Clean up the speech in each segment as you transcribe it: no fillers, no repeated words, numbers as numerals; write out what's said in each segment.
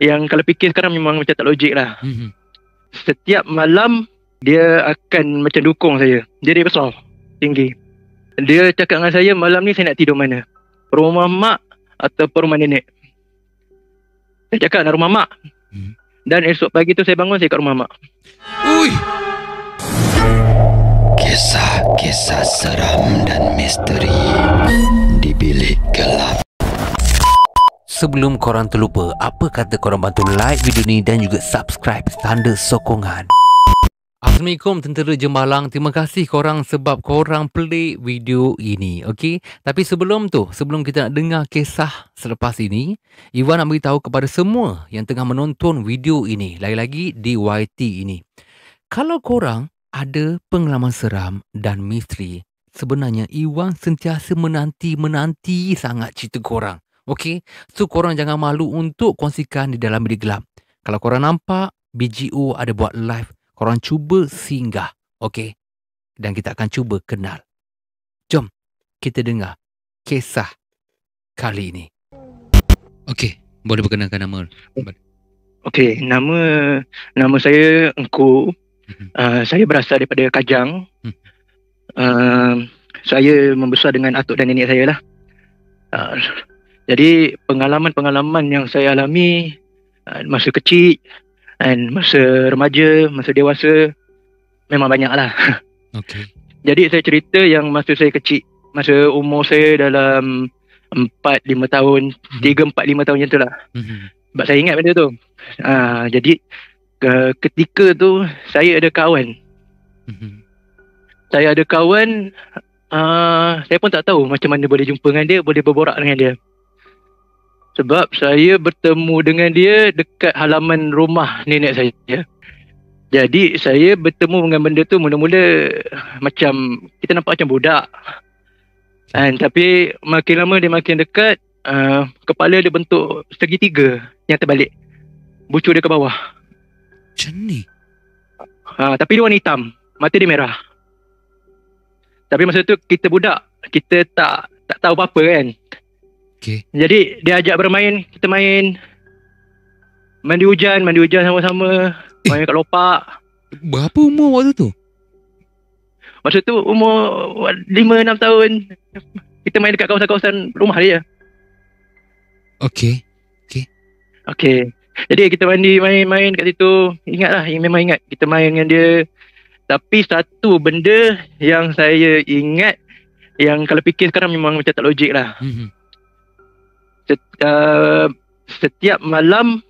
yang kalau fikir sekarang memang macam tak logik lah. Mhm. Setiap malam dia akan macam dukung saya. Dia besar, tinggi. Dia cakap dengan saya, malam ni saya nak tidur mana? Rumah mak atau rumah nenek? Saya cakap nak rumah mak. Dan esok pagi tu saya bangun, saya kat rumah mak. Ui. Kisah-kisah seram dan misteri di bilik gelap. Sebelum korang terlupa, apa kata korang bantu like video ni dan juga subscribe, tanda sokongan. Assalamualaikum tentera Jembalang. Terima kasih korang sebab korang play video ini. Okey, tapi sebelum kita nak dengar kisah selepas ini, Iwan nak beritahu kepada semua yang tengah menonton video ini, lagi-lagi di YT ini. Kalau korang ada pengalaman seram dan misteri, sebenarnya Iwan sentiasa menanti sangat cerita korang. Okey, so korang jangan malu untuk kongsikan di dalam bilik gelap. Kalau korang nampak BGO ada buat live, korang cuba singgah, okey? Dan kita akan cuba kenal. Jom kita dengar kisah kali ini. Okey, boleh perkenalkan nama? Okey, nama saya Engku. Saya berasal daripada Kajang. Saya membesar dengan atuk dan nenek saya lah. Jadi pengalaman-pengalaman yang saya alami masa kecil dan masa remaja, masa dewasa memang banyak lah. Okey. Jadi saya cerita yang masa saya kecil, masa umur saya dalam 4-5 tahun, 3-4-5 tahun macam tu lah. Sebab saya ingat benda tu. Jadi ketika tu saya ada kawan. Saya ada kawan, saya pun tak tahu macam mana boleh jumpa dengan dia, boleh berborak dengan dia. Sebab saya bertemu dengan dia dekat halaman rumah nenek saya. Jadi saya bertemu dengan benda tu mula-mula macam kita nampak macam budak. Tapi makin lama dia makin dekat, kepala dia bentuk segitiga yang terbalik. Bucur dia ke bawah. Macam ni? Tapi dia warna hitam, mata dia merah. Tapi masa tu kita budak, kita tak tahu apa-apa kan. Okay. Jadi dia ajak bermain, kita main. Mandi hujan sama-sama. Main kat lopak. Berapa umur waktu tu? Masa tu umur 5-6 tahun. Kita main dekat kawasan-kawasan rumah dia. Okey. Jadi kita main kat situ. Ingatlah, memang ingat kita main dengan dia. Tapi satu benda yang saya ingat, yang kalau fikir sekarang memang macam tak logik lah. Setiap malam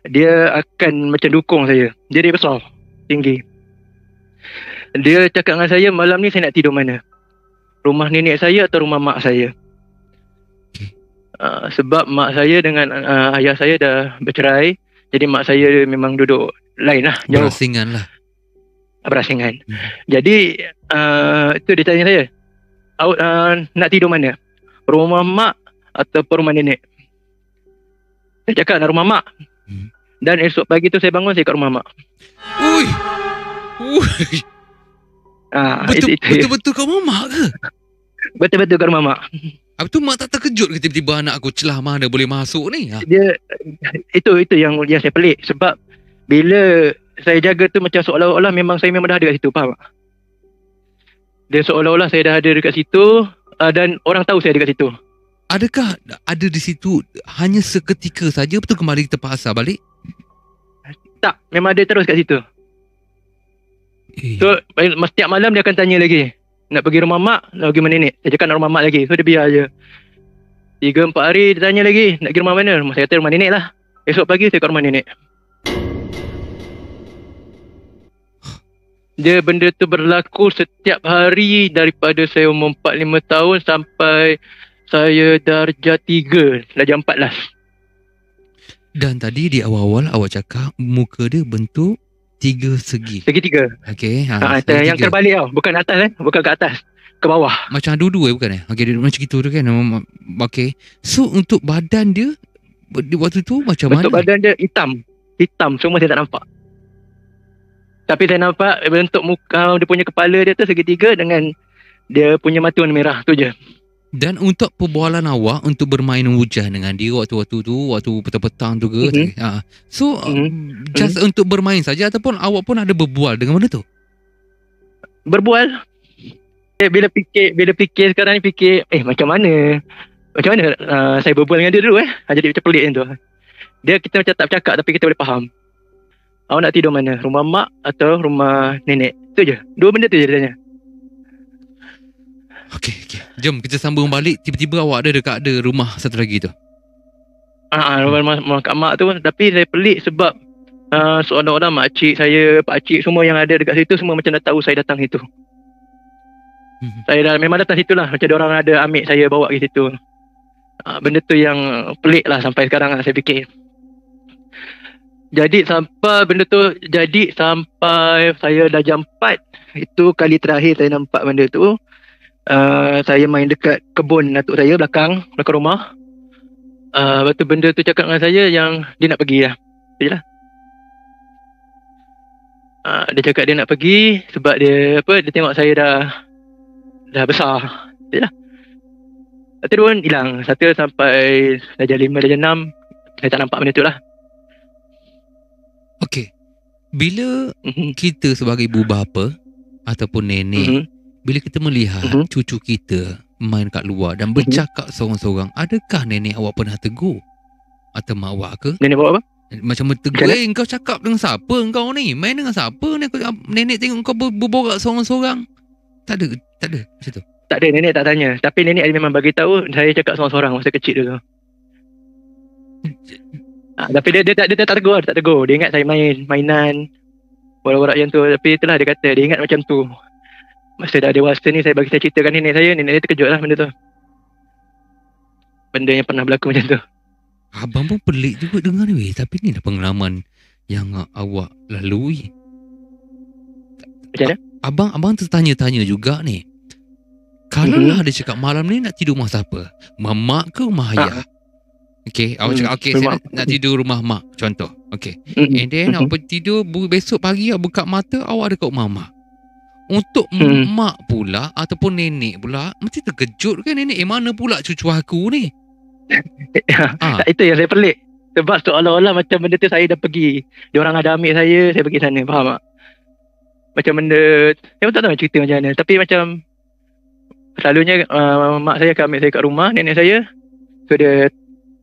dia akan macam dukung saya. Dia besar, tinggi. Dia cakap dengan saya, malam ni saya nak tidur mana? Rumah nenek saya atau rumah mak saya? Sebab mak saya dengan ayah saya dah bercerai. Jadi mak saya memang duduk lain lah, jauh. Berasingan. Jadi itu dia tanya saya, nak tidur mana? Rumah mak atau rumah nenek? Saya cakap nak rumah mak. Dan esok pagi tu saya bangun, saya kat rumah mak. Ui. Betul-betul kat rumah mak ke? Betul-betul kat rumah mak. Apa tu, mak tak terkejut ke tiba-tiba anak aku celah mana boleh masuk ni? Dia itu yang saya pelik. Sebab bila saya jaga tu macam seolah-olah saya memang dah ada kat situ, faham tak? Dia seolah-olah saya dah ada dekat situ, dan orang tahu saya ada kat situ. Adakah ada di situ hanya seketika saja, betul kembali terpaksa balik? Tak, memang dia terus kat situ. So setiap malam dia akan tanya lagi, nak pergi rumah mak, nak pergi rumah nenek. Saya cakap nak rumah mak lagi. So dia biar je. 3-4 hari dia tanya lagi, nak pergi rumah mana? Saya kata rumah nenek lah. Esok pagi saya kat rumah nenek. Dia benda tu berlaku setiap hari daripada saya umur 4-5 tahun sampai saya darjah 3, darjah 14. Dan tadi di awal-awal awak cakap muka dia bentuk 3 segi. Segitiga. Okey. Yang terbalik tau. Bukan atas bukan ke atas. Ke bawah. Macam dua-dua bukan? Okey, macam gitu tu kan. Okey. So untuk badan dia waktu tu macam mana? Bentuk badan dia hitam. Semua saya tak nampak. Tapi saya nampak bentuk muka dia punya kepala dia tu segitiga dengan dia punya mata warna merah tu je. Dan untuk perbualan awak untuk bermain hujan dengan dia waktu-waktu tu, waktu petang-petang tu ke? So just untuk bermain saja ataupun awak pun ada berbual dengan benda tu? Berbual. Bila fikir sekarang ni fikir macam mana saya berbual dengan dia dulu jadi macam pelik macam tu. Kita macam tak bercakap tapi kita boleh faham. Awak nak tidur mana? Rumah mak atau rumah nenek? Tu je. Dua benda tu je dia tanya. Okey. Jom kita sambung balik. Tiba-tiba awak ada rumah satu lagi tu. Rumah kat mak tu. Tapi saya pelik sebab seorang-orang makcik saya, pakcik semua yang ada dekat situ semua macam dah tahu saya datang situ. Saya memang datang situ lah. Macam diorang ada ambil saya bawa ke situ. Benda tu yang pelik lah sampai sekarang lah saya fikir. Jadi sampai saya dah jam 4. Itu kali terakhir saya nampak benda tu. Saya main dekat kebun atuk saya belakang rumah. Lepas tu benda tu cakap dengan saya yang dia nak pergi lah. Yalah. Dia cakap dia nak pergi sebab dia tengok saya dah besar. Yalah. Lepas tu dia pun hilang. Satu sampai darjah 5, darjah 6 saya tak nampak benda tu lah. Okey. Bila kita sebagai ibu bapa ataupun nenek, bila kita melihat cucu kita main kat luar dan bercakap seorang-seorang, adakah nenek awak pernah tegur? Atau mak awak ke? Nenek bawa apa? Macam tegur, kau cakap dengan siapa kau ni? Main dengan siapa ni? Nenek tengok kau berborak seorang-seorang. Tak ada macam tu. Tak ada, nenek tak tanya. Tapi nenek memang bagi tahu saya cakap seorang-seorang masa kecil dulu. Tapi dia tak tegur. Dia ingat saya mainan borak-borak macam tu. Tapi itulah dia kata, dia ingat macam tu. Masa dah dewasa ni saya ceritakan nenek saya terkejut lah benda tu. Benda yang pernah berlaku macam tu. Abang pun pelik juga dengar ni. Tapi ni dah pengalaman yang awak lalui. Macam mana? Abang tertanya-tanya juga ni. Kalau lah dia cakap malam ni nak tidur rumah siapa? Mak ke rumah ayah? Okay, awak cakap saya nak tidur rumah mak, contoh. Okay. And then awak tidur, besok pagi awak buka mata, awak ada kat rumah mak. Untuk mak pula ataupun nenek pula, mesti terkejut kan nenek, mana pula cucu aku ni? Itu yang saya pelik. Sebab seolah-olah macam benda tu saya dah pergi. Diorang ada ambil saya pergi sana, faham tak? Macam benda, saya pun tak tahu cerita macam mana. Tapi macam selalunya mak saya akan ambil saya kat rumah nenek saya. So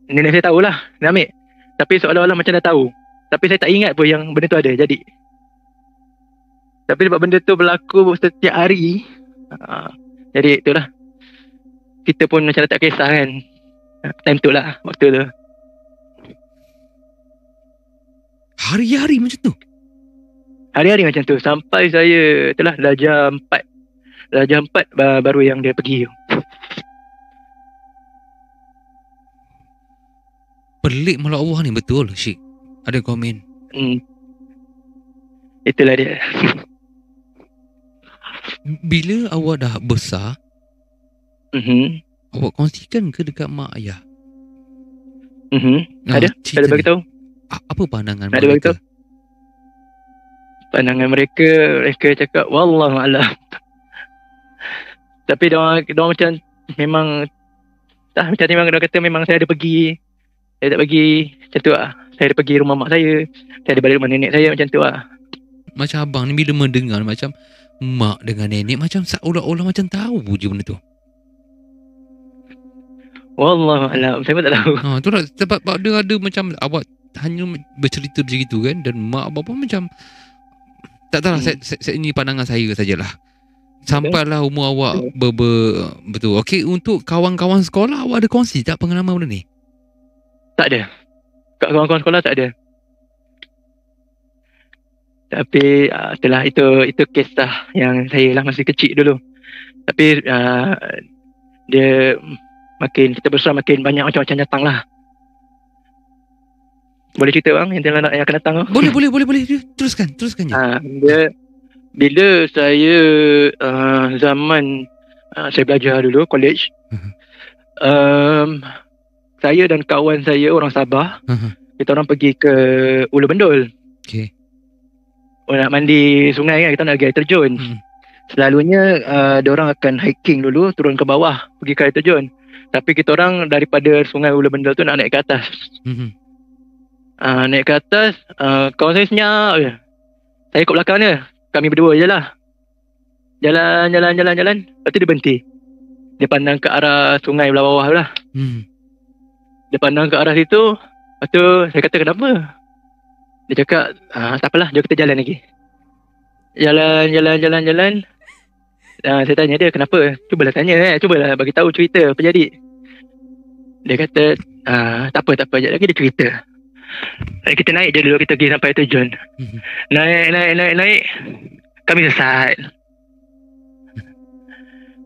nenek saya tahulah dia ambil. Tapi seolah-olah macam dah tahu. Tapi saya tak ingat pun yang benda tu ada jadi. Tapi sebab benda tu berlaku setiap hari, jadi itulah. Kita pun macam tak kisah kan. Time tu lah, waktu tu. Hari-hari macam tu? Hari-hari macam tu. Sampai saya itulah darjah 4. Darjah 4 baru yang dia pergi. Pelik malah Allah ni, betul Syik. Ada komen. Itulah dia. Bila awak dah besar, awak kongsikan ke dekat mak ayah? Ada bagi tahu. Apa pandangan ada mereka? Pandangan mereka cakap wallahu a'lam. Tapi dia macam memang macam dia kata memang saya ada pergi. Saya tak pergi macam tu lah. Saya ada pergi rumah mak saya ada balik rumah nenek saya macam tu lah. Macam abang ni bila mendengar macam mak dengan nenek macam seolah-olah macam tahu je benda tu. Wallahu a'lam, saya pun tak tahu. Tu lah sebab dia ada macam awak hanya bercerita macam itu kan, dan mak abang pun macam tak tahu lah. Saya ini pandangan saya sajalah. Sampailah umur awak betul. Okey, untuk kawan-kawan sekolah awak ada kongsi tak pengalaman benda ni? Tak ada. Kat kawan-kawan sekolah tak ada. Tapi itulah itu kisah yang saya lah masih kecil dulu. Tapi dia makin kita besar makin banyak macam-macam datang lah. Boleh cerita bang yang akan datang? Boleh. Teruskan je. Dia bila saya zaman saya belajar dulu college. Saya dan kawan saya orang Sabah. Kita orang pergi ke Ulu Bendul. Okey. Nak mandi sungai kan, kita nak pergi air terjun. Selalunya diorang akan hiking dulu, turun ke bawah, pergi ke air terjun. Tapi kita orang daripada Sungai Ula Bendal tu nak naik ke atas. Naik ke atas, kawan saya senyap je. Saya ikut belakang dia. Kami berdua je lah. Jalan. Lepas tu dia berhenti. Dia pandang ke arah sungai belah bawah lah. Dia pandang ke arah situ. Lepas tu saya kata kenapa? Dia cakap, tak apalah, jom kita jalan lagi. Jalan. Saya tanya dia kenapa? Cubalah tanya, cubalah bagi tahu cerita apa jadi. Dia kata, tak apa, sekejap lagi dia cerita. Kita naik je dulu, kita pergi sampai terjun. Naik. Kami sesat.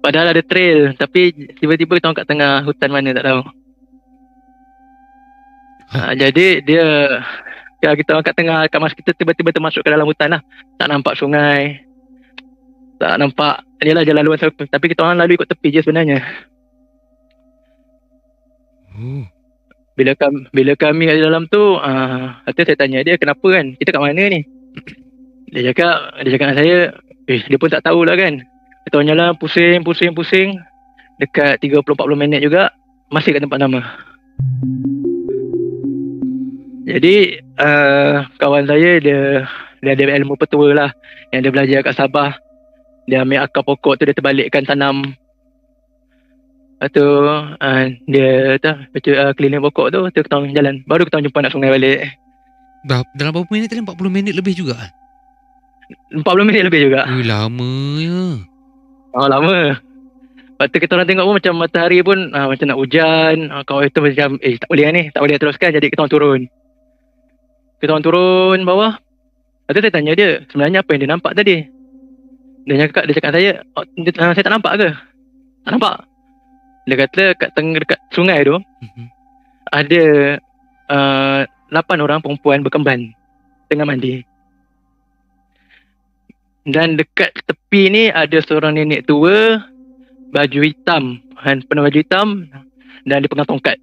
Padahal ada trail, tapi tiba-tiba kita orang kat tengah hutan mana tak tahu. Jadi kita orang kat tengah, kat masa kita tiba-tiba termasuk ke dalam hutan lah. Tak nampak sungai, tak nampak, inilah jalan luar, tapi kita orang lalu ikut tepi je sebenarnya. Bila kami kat dalam tu, saya tanya dia kenapa kan, kita kat mana ni? Dia cakap dengan saya, dia pun tak tahulah kan. Kita orang jalan pusing, dekat 30-40 minit juga, masih kat tempat nama. Jadi kawan saya dia ada ilmu petua lah, yang dia belajar kat Sabah. Dia ambil akar pokok tu, dia terbalikkan tanam. Lepas tu dia keliling pokok tu, kita orang jalan. Baru kita orang jumpa nak sungai balik. Dalam berapa minit tadi? 40 minit lebih juga? 40 minit lebih juga. Lama ya. Lama. Lepas tu kita orang tengok pun macam matahari pun macam nak hujan. Kawan itu macam tak boleh ni, tak boleh teruskan. Jadi kita orang turun. Kita orang turun bawah. Lepas tu saya tanya dia, sebenarnya apa yang dia nampak tadi? Dia cakap saya, saya tak nampak ke? Tak nampak. Dia kata dekat sungai tu ada 8 orang perempuan berkemban tengah mandi. Dan dekat tepi ni ada seorang nenek tua, baju hitam, penuh baju hitam, dan dia pegang tongkat.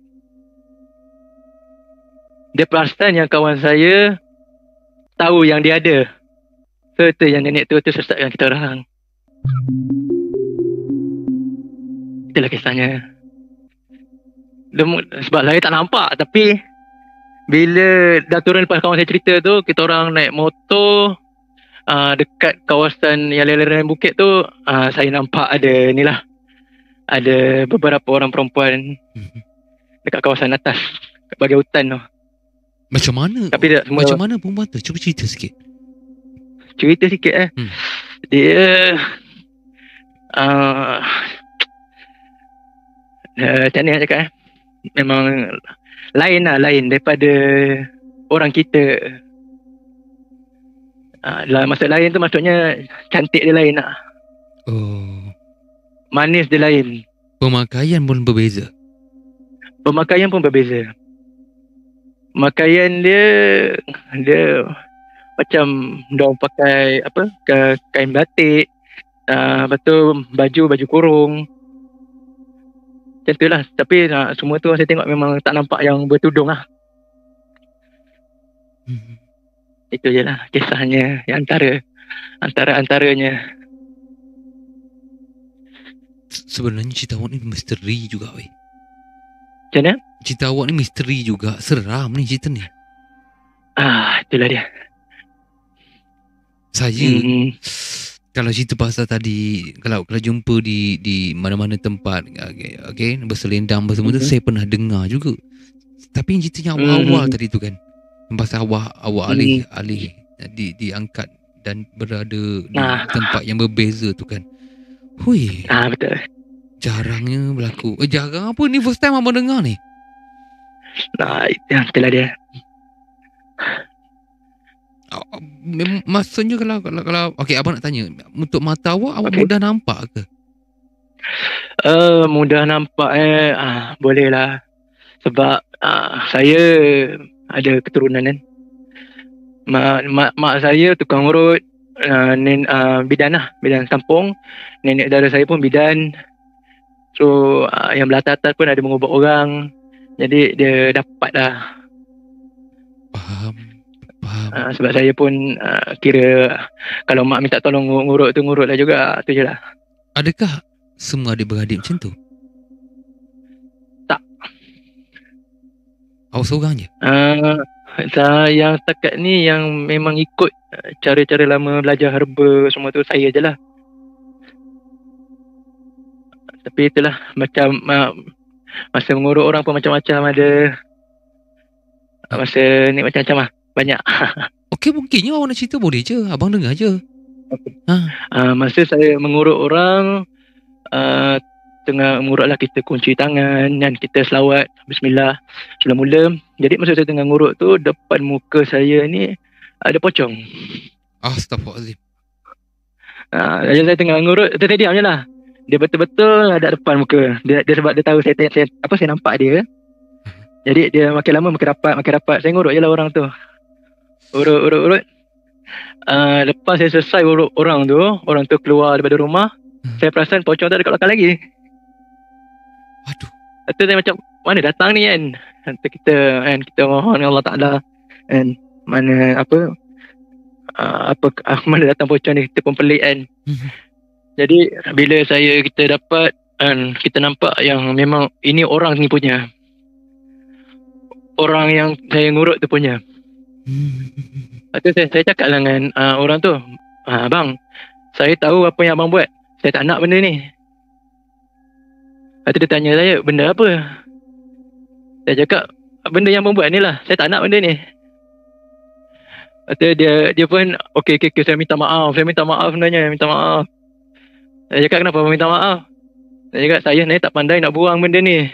Dia perasan yang kawan saya tahu yang dia ada. Serta yang nenek tua tu sesatkan kita orang. Itulah kisahnya. Sebab saya tak nampak, tapi bila dah turun lepas kawan saya cerita tu, kita orang naik motor dekat kawasan yang lereng bukit tu, saya nampak ada ni lah, ada beberapa orang perempuan dekat kawasan atas bahagian hutan tu. Macam mana? Tapi macam mana perempuan tu? Cuba cerita sikit. Dia macam ni nak cakap memang lain daripada orang kita. Maksud lain tu maksudnya cantik dia lain lah. Manis dia lain. Pemakaian pun berbeza. Pakaian dia macam diorang pakai kain batik, lepas tu baju kurung. Macam tu lah. Tapi semua tu saya tengok memang tak nampak yang bertudung lah. Itu je lah kisahnya, yang antaranya. Sebenarnya cerita awak ni misteri juga weh. Macam mana? Cerita awak ni misteri juga. Seram ni cerita ni. Itulah dia. Saya kalau cerita pasal tadi, kalau jumpa di mana-mana tempat, okay, berselendang semua tu, saya pernah dengar juga. Tapi cerita yang awal tadi tu kan, pasal awak alih diangkat dan berada di tempat yang berbeza tu kan. Hui. Betul. Jarangnya berlaku. Jarang apa ni, first time abang dengar ni. Itulah dia. Maksudnya kalau okey, abang nak tanya, untuk mata awak mudah nampak ke? Mudah nampak boleh lah. Sebab saya ada keturunan kan. Mak saya tukang urut, bidan kampung. Nenek dara saya pun bidan. So yang belah atas pun ada mengubat orang. Jadi dia dapat lah. Faham Faham. Sebab saya pun kira kalau mak minta tolong ngurut tu ngurut lah juga. Tu je lah. Adakah semua adik-beradik macam tu? Tak. Awak seorang je? Saya yang setakat ni yang memang ikut cara-cara lama belajar herba semua tu saya je lah. Tapi itulah macam masa mengurut orang pun macam-macam ada. Masa ni macam-macam lah. Banyak. Okey, mungkinnya awak nak cerita boleh je. Abang dengar je. Masa saya mengurut orang, tengah mengurut lah, kita kunci tangan dan kita selawat Bismillah sebelum mula. Jadi masa saya tengah ngurut tu, depan muka saya ni ada pocong. Astaghfirullahaladzim. Jadi saya tengah ngurut, saya diam je lah. Dia betul-betul ada depan muka. Dia sebab dia tahu saya nampak dia. Jadi dia makin lama makin rapat. Saya ngurut je lah orang tu. Urut. Lepas saya selesai urut orang tu keluar daripada rumah. Saya perasan pocong tu ada kat belakang lagi. Aduh. Lepas tu saya macam, mana datang ni kan? Lepas kita mohon Allah Ta'ala kan, mana datang pocong ni, kita pun pelik kan. Jadi bila kita dapat kita nampak yang memang ini orang ni punya. Orang yang saya ngurut tu punya. Lepas tu saya cakap lah dengan orang tu, abang, saya tahu apa yang abang buat. Saya tak nak benda ni. Lepas tu dia tanya saya, benda apa? Saya cakap, benda yang abang buat ni lah. Saya tak nak benda ni. Lepas tu dia pun, okay, saya minta maaf. Sebenarnya, minta maaf. Saya cakap, kenapa abang minta maaf? Saya cakap, saya ni tak pandai nak buang benda ni.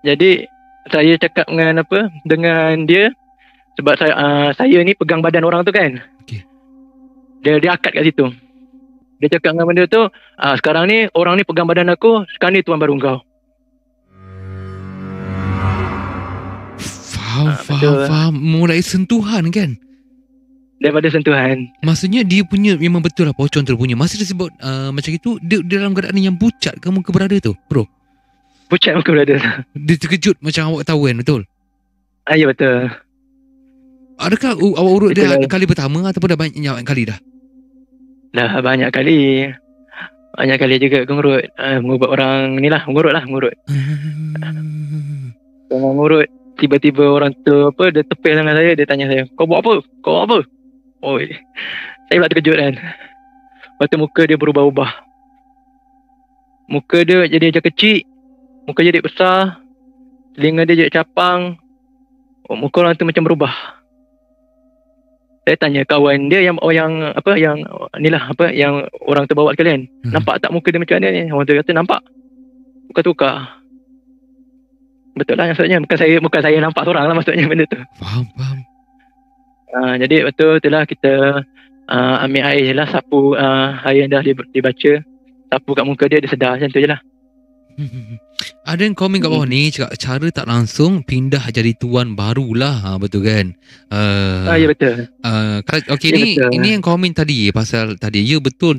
Jadi saya cakap dengan dia, sebab saya ni pegang badan orang tu kan. Okay. Dia akad kat situ. Dia cakap dengan benda tu, sekarang ni orang ni pegang badan aku, sekarang ni tuan baru kau. Faham. Mulai sentuhan kan? Daripada sentuhan. Maksudnya dia punya memang betul lah pocong terpunya. Masa dia sebut macam itu, dia dalam keadaan yang pucat ke muka berada tu, bro? Pucat muka berada. Dia terkejut macam awak tahu kan, betul? Ya betul. Adakah awak urut dia kali pertama ataupun dah banyak kali dah? Dah banyak kali. Banyak kali juga aku ngurut. Mengubah orang ni lah. Mengurut. Tengah ngurut. Tiba-tiba orang tu dia tepis dengan saya. Dia tanya saya, kau buat apa? Oi, saya pula terkejut kan. Lepas tu muka dia berubah-ubah. Muka dia jadi macam kecil. Muka jadi besar. Telinga dia jadi capang. Muka orang tu macam berubah. Saya tanya kawan dia yang orang tu bawa sekalian. Nampak tak muka dia macam mana ni? Orang tu kata nampak. Tukar-tukar. Betul lah maksudnya. Bukan saya nampak seorang lah maksudnya benda tu. Faham. Jadi betul lah kita ambil air je lah, sapu air yang dah dibaca, sapu kat muka dia sedar macam tu je lah. Ada yang komen kat bawah ni cakap cara tak langsung pindah jadi tuan barulah, betul kan? Ya betul. Okay, ya, ini yang komen tadi pasal tadi. Ya betul,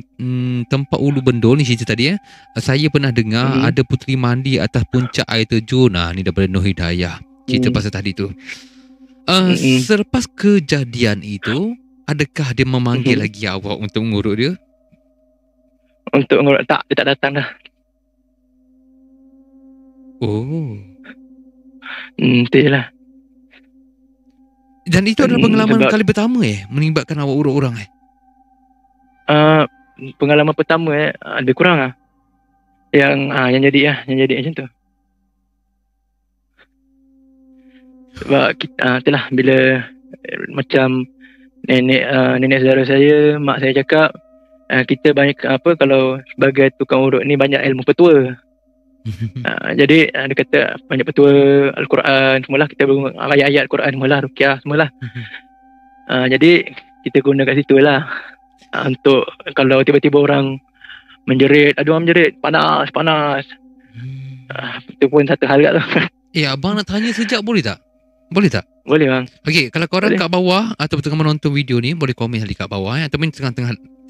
tempat Ulu Bendol ni cerita tadi saya pernah dengar ada puteri mandi atas puncak air terjun. Ni daripada Nur Hidayah cerita pasal tadi tu. Selepas kejadian itu, adakah dia memanggil lagi awak untuk mengurut dia? Untuk mengurut tak, dia tak datang dah. Oh. Itu je lah. Dan itu adalah pengalaman kali pertama melibatkan awak urut orang pengalaman pertama ada kurang lah. Yang jadi macam tu. Sebab kita itulah bila macam nenek saudara saya, mak saya cakap kita banyak kalau sebagai tukang urut ni banyak ilmu petua. Jadi dia kata banyak petua Al-Quran semualah, kita ayat-ayat Al-Quran semualah, ruqyah semualah. Jadi kita guna kat situ lah untuk kalau tiba-tiba orang menjerit, ada orang menjerit panas. Itu pun satu hal kat tu. Abang nak tanya sekejap boleh tak? Boleh bang. Okey, kalau korang kat bawah atau tengah menonton video ni, boleh komen sekali kat bawah ataupun tengah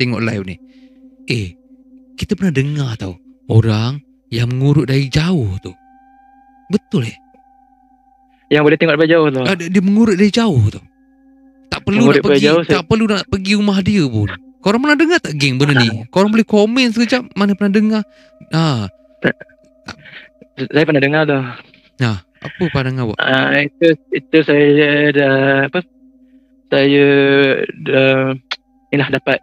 tengok live ni. Kita pernah dengar tau orang yang mengurut dari jauh tu. Betul Yang boleh tengok dari jauh tu. Dia mengurut dari jauh tu. perlu nak Murid pergi, jauh, tak perlu nak pergi rumah dia pun. Korang pernah dengar tak geng benda ni? Korang boleh komen sekejap mana pernah dengar. Saya pernah dengar tu. Apa pandangan awak? Itu saya dah saya dah dapat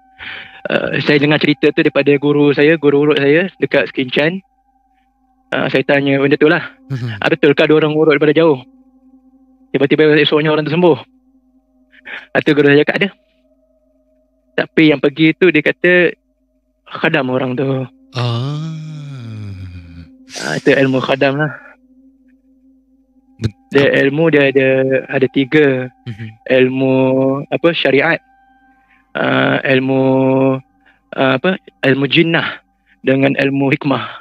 saya dengar cerita tu daripada guru urut saya dekat Skincan. Saya tanya benda tu lah. Betulkah ada orang urut daripada jauh? Tiba-tiba esoknya orang tu sembuh. Atau guru saya cakap ada. Tapi yang pergi tu dia kata khadam orang tu. Itu ilmu khadam lah. Dia ilmu dia ada 3. Ilmu syariat, ilmu ilmu jinnah dengan ilmu hikmah.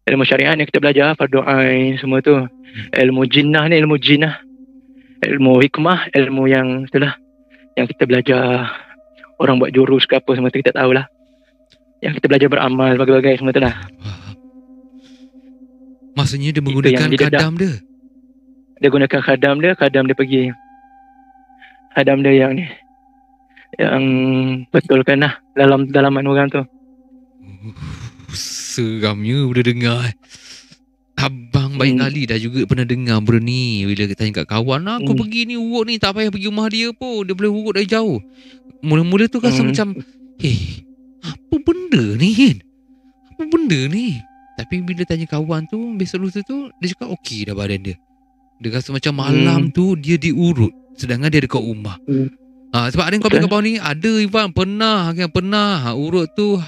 Ilmu syariat ni kita belajar fardu ain semua tu. Ilmu jinnah ni ilmu jinnah. Ilmu hikmah ilmu yang itulah yang kita belajar orang buat jurus ke apa semua tu kita tahulah. Yang kita belajar beramal bagai-bagai semua tu lah. Maksudnya dia menggunakan khadam dia. Dia gunakan khadam dia pergi. Khadam dia yang ni. Yang betulkan lah dalam dalaman orang tu. Seramnya boleh dengar. Abang baik kali dah juga pernah dengar benda ni. Bila kita tanya kat kawan, aku pergi ni urut ni, tak payah pergi rumah dia pun, dia boleh urut dari jauh. Mula-mula tu rasa macam apa benda ni kan? Apa benda ni? Tapi bila tanya kawan tu, besok lusa tu dia cakap okey dah badan dia. Dia rasa macam malam tu dia diurut, sedangkan dia dekat rumah. Sebab ada yang komen kat bawah ni, ada Ivan pernah urut tu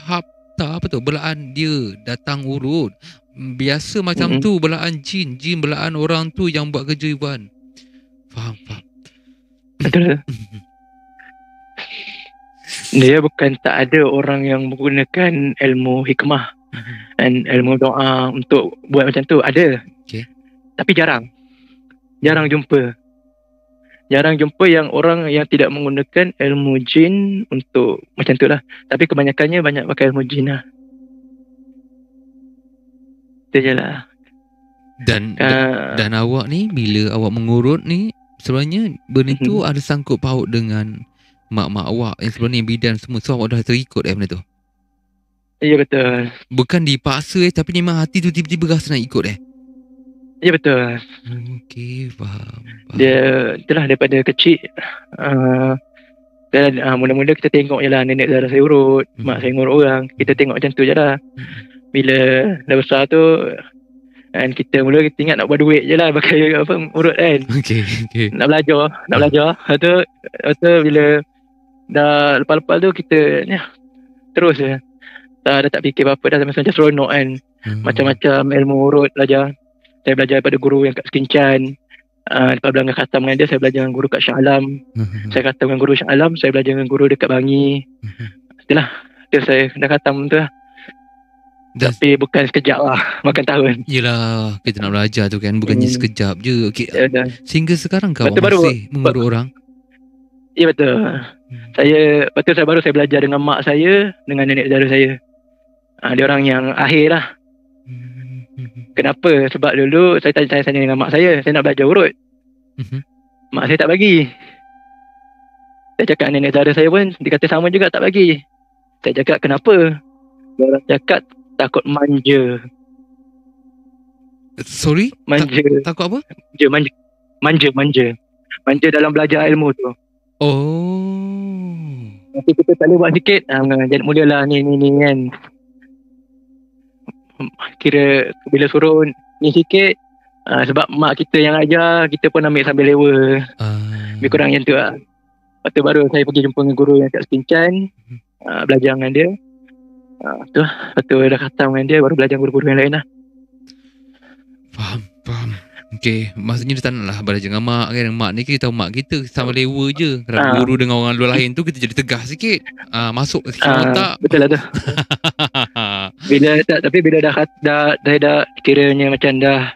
belaan dia datang urut. Biasa macam tu belaan jin belaan orang tu yang buat kerja Ivan. Faham. Betul. Dia bukan tak ada orang yang menggunakan ilmu hikmah dan ilmu doa untuk buat macam tu, ada. Tapi jarang jumpa. Jarang jumpa yang orang yang tidak menggunakan ilmu jin untuk macam tu lah. Tapi kebanyakannya banyak pakai ilmu jin lah. Itu je lah. Dan awak ni bila awak mengurut ni sebenarnya benda tu ada sangkut paut dengan mak-mak awak yang sebenarnya bidan semua. So awak dah terikut benda tu? Ya betul. Bukan dipaksa tapi memang hati tu tiba-tiba rasa nak ikut Ya betul. Okey, faham. Dia itulah daripada kecil mula-mula kita tengok je lah nenek saudara saya urut, mak saya ngurut orang. Kita tengok macam tu je lah. Bila dah besar tu dan kita kita ingat nak buat duit je lah pakai urut kan. Okay. Nak belajar. Lepas tu bila dah lepas-lepas tu kita terus je. Dah tak fikir apa-apa dah, macam seronok kan. Macam-macam ilmu urut belajar. Saya belajar daripada guru yang kat Skincan. Lepas belajar khatam dengan dia, saya belajar dengan guru kat Shah Alam. Saya khatam dengan guru Shah Alam, saya belajar dengan guru dekat Bangi. Itulah. Saya dah khatam tu lah. Tapi bukan sekejap lah, makan tahun. Yelah, kita nak belajar tu kan, bukannya sekejap je. Okay. Sehingga sekarang kau masih mengurut orang? Ya betul. Saya baru belajar dengan mak saya, dengan nenek saudara saya. Dia orang yang akhir lah. Kenapa? Sebab dulu saya tanya dengan mak saya nak belajar urut. Mak saya tak bagi. Saya cakap nenek saudara saya pun, dia kata sama juga tak bagi. Saya cakap kenapa? Dia orang cakap takut manja. Sorry? Manja. Takut apa? Manja dalam belajar ilmu tu. Nanti kita tak boleh buat sikit, jadi mulalah ni kan. Kira bila suruh ni sikit, sebab mak kita yang ajar, kita pun ambil sambil lewa. Lebih kurang macam tu lah. Lepas tu baru saya pergi jumpa dengan guru yang kat Skincan, belajar dengan dia. Lepas tu dah khatam dengan dia, baru belajar guru-guru yang lain lah. Faham. Okay, maksudnya dia tak nak lah belajar dengan mak kan. Mak ni kita tahu mak kita sama lewa je. Kalau guru dengan orang luar lain tu, kita jadi tegas sikit. Masuk ke otak. Betul lah tu. Tapi bila dah kiranya macam dah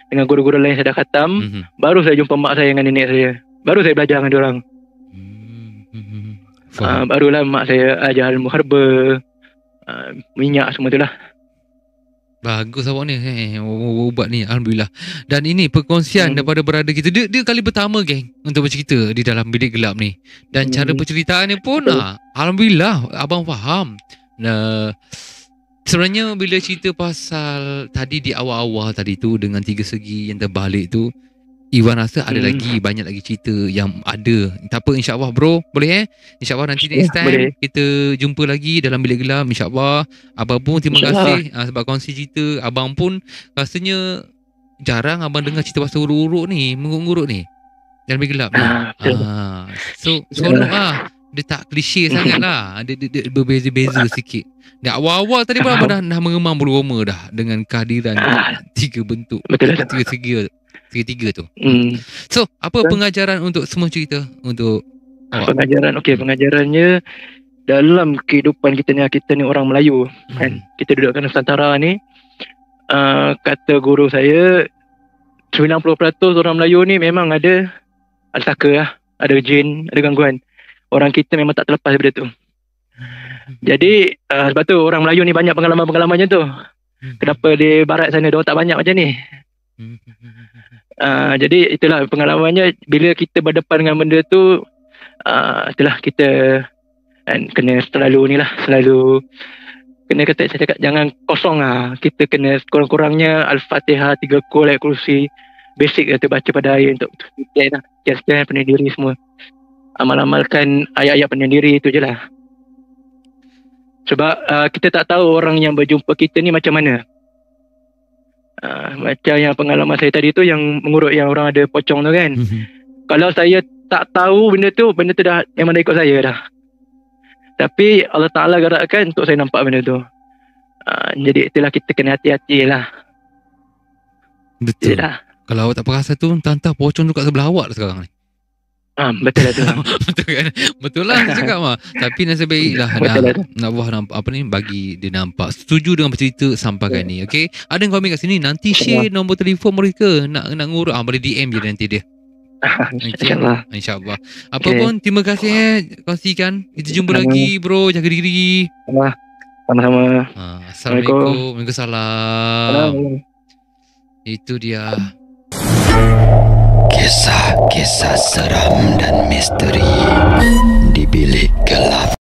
dengan guru-guru lain saya dah khatam, baru saya jumpa mak saya dengan nenek saya. Baru saya belajar dengan diorang. Barulah mak saya ajar ilmu herba, minyak semua tu lah. Bagus awak ni ubat ni, alhamdulillah. Dan ini perkongsian daripada berada kita. Dia kali pertama geng untuk bercerita di dalam bilik gelap ni. Dan cara perceritaannya pun alhamdulillah abang faham. Sebenarnya bila cerita pasal tadi di awal-awal tadi tu dengan 3 segi yang terbalik tu, Iwan rasa ada lagi banyak lagi cerita yang ada. Tak apa, insya-Allah bro, boleh insya-Allah nanti next time kita jumpa lagi dalam bilik gelap, insya-Allah. Abang pun terima kasih sebab kongsi cerita. Abang pun rasanya jarang abang dengar cerita pasal urut-urut ni, mengurut-ngurut ni dalam bilik gelap ni. So seronok dia tak klise sangat lah. Dia berbeza-beza sikit. Dan awal-awal tadi pun abang dah mengemam bulu roma dah dengan kehadiran 3 bentuk, 3 segi tiga tu. So, apa pengajaran untuk semua cerita untuk pengajaran? Pengajarannya dalam kehidupan kita ni orang Melayu kan. Kita duduk kat Nusantara ni, kata guru saya 90% orang Melayu ni memang ada saka lah, ada jin, ada gangguan. Orang kita memang tak terlepas daripada tu. Jadi sebab tu orang Melayu ni banyak pengalaman-pengalaman macam tu. Kenapa di barat sana diorang tak banyak macam ni? Jadi itulah pengalamannya. Bila kita berdepan dengan benda tu, itulah kita kena selalu kena kata, saya cakap jangan kosong kita kena kurang-kurangnya Al-Fatihah 3 kul, ayat kursi basic kita baca pada hari untuk sekian pendiri semua. Amal-amalkan ayat-ayat pendiri itu je lah. Sebab kita tak tahu orang yang berjumpa kita ni macam mana. Macam yang pengalaman saya tadi tu, yang mengurut yang orang ada pocong tu kan. Kalau saya tak tahu benda tu dah memang dah ikut saya dah. Tapi Allah Ta'ala gerakkan untuk saya nampak benda tu. Jadi itulah, kita kena hati-hati lah. Betul. Kalau awak tak perasan tu, entah pocong tu kat sebelah awak sekarang ni. Betul lah tu. Betul kan? Betul lah saya cakap mah. Tapi nasib baiklah nak buat nampak apa ni, bagi dia nampak. Setuju dengan bercerita sampaikan ni. Okey. Ada yang komen kat sini, nanti share nombor telefon mereka nak ngurut. Boleh DM je nanti dia. Okay. InsyaAllah. Apa pun, terima kasih kongsikan. Kita jumpa lagi bro. Jaga diri. Sama-sama. Assalamualaikum. Waalaikumsalam. Itu dia. Kisah-kisah seram dan misteri di bilik gelap.